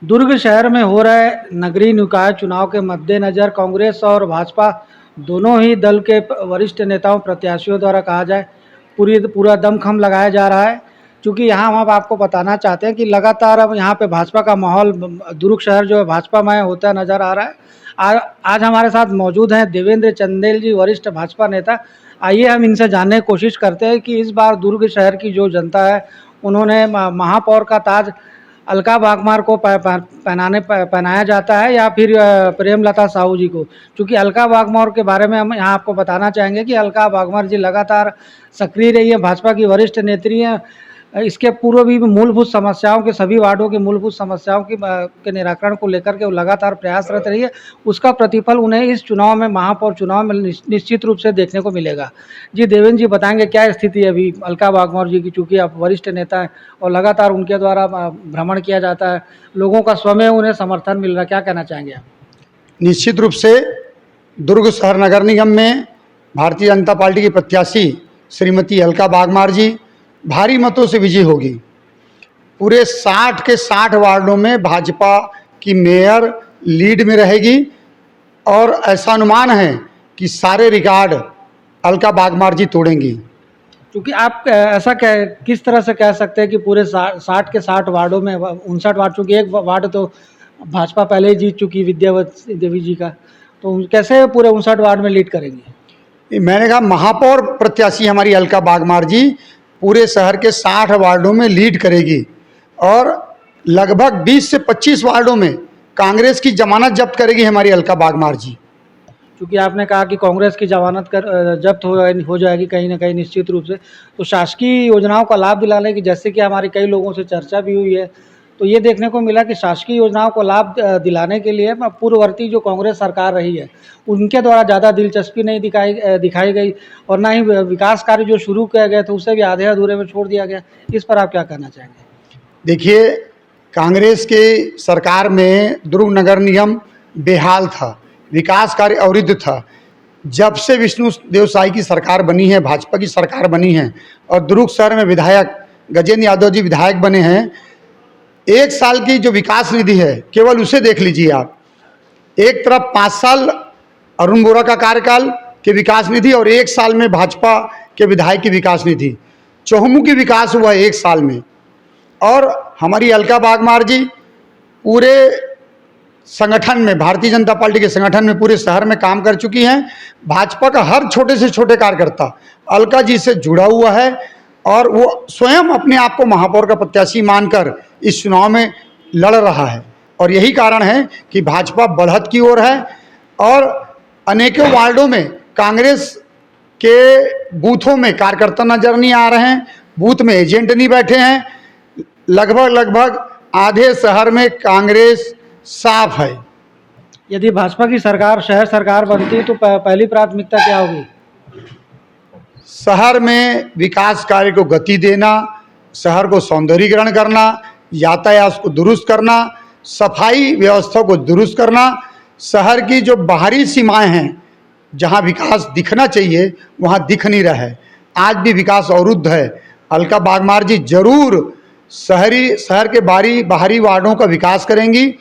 दुर्ग शहर में हो रहे नगरीय निकाय चुनाव के मद्देनज़र कांग्रेस और भाजपा दोनों ही दल के वरिष्ठ नेताओं प्रत्याशियों द्वारा कहा जाए पूरा दमखम लगाया जा रहा है। क्योंकि यहाँ हम अब आपको बताना चाहते हैं कि लगातार अब यहाँ पे भाजपा का माहौल दुर्ग शहर जो है भाजपामय होता नज़र आ रहा है। आज हमारे साथ मौजूद हैं देवेंद्र चंदेल जी, वरिष्ठ भाजपा नेता। आइए हम इनसे जानने की कोशिश करते हैं कि इस बार दुर्ग शहर की जो जनता है उन्होंने महापौर का ताज अलका वाघमार को पहनाया जाता है या फिर प्रेमलता साहू जी को। क्योंकि अलका वाघमार के बारे में हम यहाँ आपको बताना चाहेंगे कि अलका वाघमार जी लगातार सक्रिय रही है, भाजपा की वरिष्ठ नेत्री हैं। इसके पूर्व भी मूलभूत समस्याओं के सभी वार्डों की मूलभूत समस्याओं के निराकरण को लेकर के वो लगातार प्रयासरत रही है। उसका प्रतिफल उन्हें इस चुनाव में, महापौर चुनाव में निश्चित रूप से देखने को मिलेगा। जी देवेंद्र जी, बताएंगे क्या स्थिति है अभी अलका वाघमार जी की, चूँकि आप वरिष्ठ नेता हैं और लगातार उनके द्वारा भ्रमण किया जाता है, लोगों का स्वयं उन्हें समर्थन मिल रहा है, क्या कहना चाहेंगे आप? निश्चित रूप से दुर्ग शहर नगर निगम में भारतीय जनता पार्टी की प्रत्याशी श्रीमती अलका वाघमार जी भारी मतों से विजयी होगी। पूरे 60 के 60 वार्डों में भाजपा की मेयर लीड में रहेगी और ऐसा अनुमान है कि सारे रिकॉर्ड अलका वाघमार जी तोड़ेंगी। क्योंकि आप ऐसा किस तरह से कह सकते हैं कि पूरे 60 के 60 वार्डों में 59 वार्ड, चूँकि एक वार्ड तो भाजपा पहले ही जीत चुकी विद्यावती देवी जी का, तो कैसे पूरे 59 वार्ड में लीड करेंगे? मैंने कहा महापौर प्रत्याशी हमारी अलका वाघमार जी पूरे शहर के 60 वार्डों में लीड करेगी और लगभग 20 से 25 वार्डों में कांग्रेस की जमानत जब्त करेगी हमारी अलका वाघमार जी। क्योंकि आपने कहा कि कांग्रेस की जमानत जब्त हो जाएगी कहीं ना कहीं निश्चित रूप से, तो शासकीय योजनाओं का लाभ दिलाने की, जैसे कि हमारी कई लोगों से चर्चा भी हुई है, तो ये देखने को मिला कि शासकीय योजनाओं को लाभ दिलाने के लिए पूर्ववर्ती जो कांग्रेस सरकार रही है उनके द्वारा ज़्यादा दिलचस्पी नहीं दिखाई गई और ना ही विकास कार्य जो शुरू किए गए थे उसे भी आधे अधूरे में छोड़ दिया गया। इस पर आप क्या कहना चाहेंगे? देखिए, कांग्रेस के सरकार में दुर्ग नगर निगम बेहाल था, विकास कार्य अवरुद्ध था। जब से विष्णु देव साई की सरकार बनी है, भाजपा की सरकार बनी है और दुर्ग शहर में विधायक गजेंद्र यादव जी विधायक बने हैं, 1 साल की जो विकास निधि है केवल उसे देख लीजिए आप। एक तरफ 5 साल अरुण बोरा का कार्यकाल के विकास निधि और 1 साल में भाजपा के विधायक की विकास निधि, चहुमुखी विकास हुआ 1 साल में। और हमारी अलका वाघमार जी पूरे संगठन में, भारतीय जनता पार्टी के संगठन में पूरे शहर में काम कर चुकी हैं। भाजपा का हर छोटे से छोटे कार्यकर्ता अलका जी से जुड़ा हुआ है और वो स्वयं अपने आप को महापौर का प्रत्याशी मानकर इस चुनाव में लड़ रहा है। और यही कारण है कि भाजपा बढ़त की ओर है और अनेकों वार्डों में कांग्रेस के बूथों में कार्यकर्ता नजर नहीं आ रहे हैं, बूथ में एजेंट नहीं बैठे हैं। लगभग आधे शहर में कांग्रेस साफ है। यदि भाजपा की सरकार शहर सरकार बनती तो पहली प्राथमिकता क्या होगी? शहर में विकास कार्य को गति देना, शहर को सौंदर्यीकरण करना, यातायात को दुरुस्त करना, सफाई व्यवस्था को दुरुस्त करना। शहर की जो बाहरी सीमाएं हैं जहां विकास दिखना चाहिए वहां दिख नहीं रहा है, आज भी विकास अवरुद्ध है। अलका वाघमार जी जरूर शहर के बाहरी वार्डों का विकास करेंगी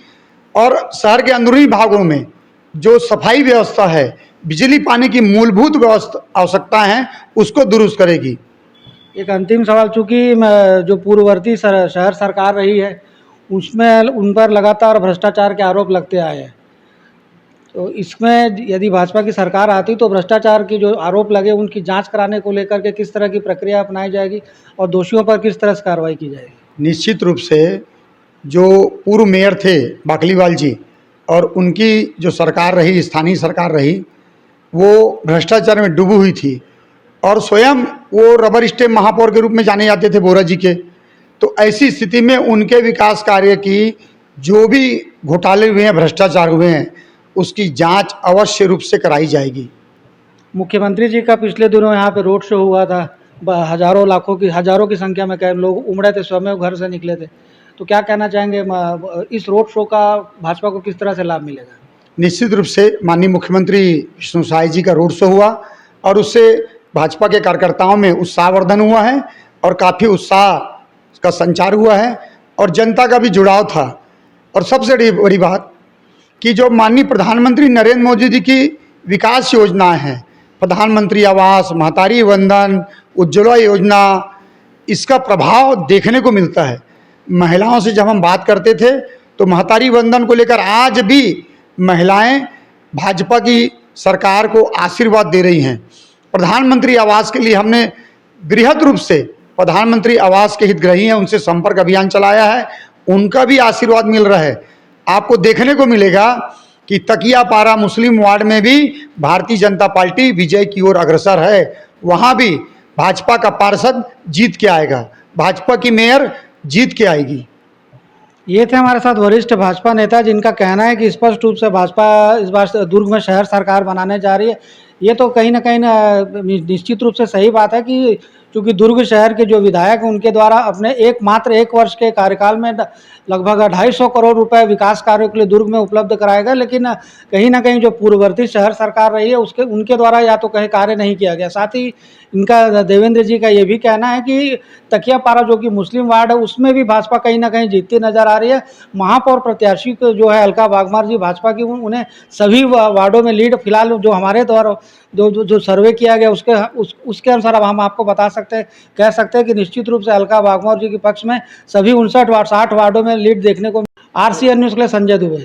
और शहर के अंदरूनी भागों में जो सफाई व्यवस्था है, बिजली पानी की मूलभूत व्यवस्था आवश्यकता है, उसको दुरुस्त करेगी। एक अंतिम सवाल, चूँकि जो पूर्ववर्ती शहर सरकार रही है उसमें उन पर लगातार भ्रष्टाचार के आरोप लगते आए हैं, तो इसमें यदि भाजपा की सरकार आती तो भ्रष्टाचार की जो आरोप लगे उनकी जांच कराने को लेकर के किस तरह की प्रक्रिया अपनाई जाएगी और दोषियों पर किस तरह से कार्रवाई की जाएगी? निश्चित रूप से जो पूर्व मेयर थे बाकलीवाल जी और उनकी जो सरकार रही, स्थानीय सरकार रही, वो भ्रष्टाचार में डूबी हुई थी और स्वयं वो रबर स्टैम्प महापौर के रूप में जाने जाते थे बोरा जी के। तो ऐसी स्थिति में उनके विकास कार्य की जो भी घोटाले हुए हैं, भ्रष्टाचार हुए हैं, उसकी जांच अवश्य रूप से कराई जाएगी। मुख्यमंत्री जी का पिछले दिनों यहाँ पे रोड शो हुआ था, हजारों की संख्या में लोग उमड़े थे, स्वयं घर से निकले थे, तो क्या कहना चाहेंगे इस रोड शो का भाजपा को किस तरह से लाभ मिलेगा? निश्चित रूप से माननीय मुख्यमंत्री विष्णु साई जी का रोड शो हुआ और उससे भाजपा के कार्यकर्ताओं में उत्साहवर्धन हुआ है और काफ़ी उत्साह का संचार हुआ है और जनता का भी जुड़ाव था और सबसे बड़ी बात कि जो माननीय प्रधानमंत्री नरेंद्र मोदी जी की विकास योजनाएं हैं, प्रधानमंत्री आवास, महतारी वंदन, उज्ज्वला योजना, इसका प्रभाव देखने को मिलता है। महिलाओं से जब हम बात करते थे तो महतारी वंदन को लेकर आज भी महिलाएं भाजपा की सरकार को आशीर्वाद दे रही हैं। प्रधानमंत्री आवास के लिए हमने बृहद रूप से प्रधानमंत्री आवास के हितग्राही हैं उनसे संपर्क अभियान चलाया है, उनका भी आशीर्वाद मिल रहा है। आपको देखने को मिलेगा कि तकियापारा मुस्लिम वार्ड में भी भारतीय जनता पार्टी विजय की ओर अग्रसर है, वहाँ भी भाजपा का पार्षद जीत के आएगा, भाजपा की मेयर जीत के आएगी। ये थे हमारे साथ वरिष्ठ भाजपा नेता जिनका कहना है कि स्पष्ट रूप से भाजपा इस बार दुर्ग में शहर सरकार बनाने जा रही है। ये तो कहीं ना कहीं निश्चित रूप से सही बात है कि चूँकि दुर्ग शहर के जो विधायक हैं उनके द्वारा अपने मात्र एक वर्ष के कार्यकाल में लगभग 250 करोड़ रुपए विकास कार्यों के लिए दुर्ग में उपलब्ध कराया गया, लेकिन कहीं ना कहीं जो पूर्ववर्ती शहर सरकार रही है उनके द्वारा या तो कहीं कार्य नहीं किया गया। साथ ही इनका देवेंद्र जी का ये भी कहना है कि तकियापारा जो कि मुस्लिम वार्ड है उसमें भी भाजपा कहीं ना कहीं जीतती नजर आ रही है। महापौर प्रत्याशी को जो है अलका वाघमार जी भाजपा की, उन्हें सभी वार्डों में लीड फिलहाल जो हमारे द्वारा जो सर्वे किया गया उसके अनुसार अब हम आपको कह सकते हैं कि निश्चित रूप से अलका वाघमार जी के पक्ष में सभी 59 60 वार्डों में लीड देखने को। RCN न्यूज़ के लिए संजय दुबे।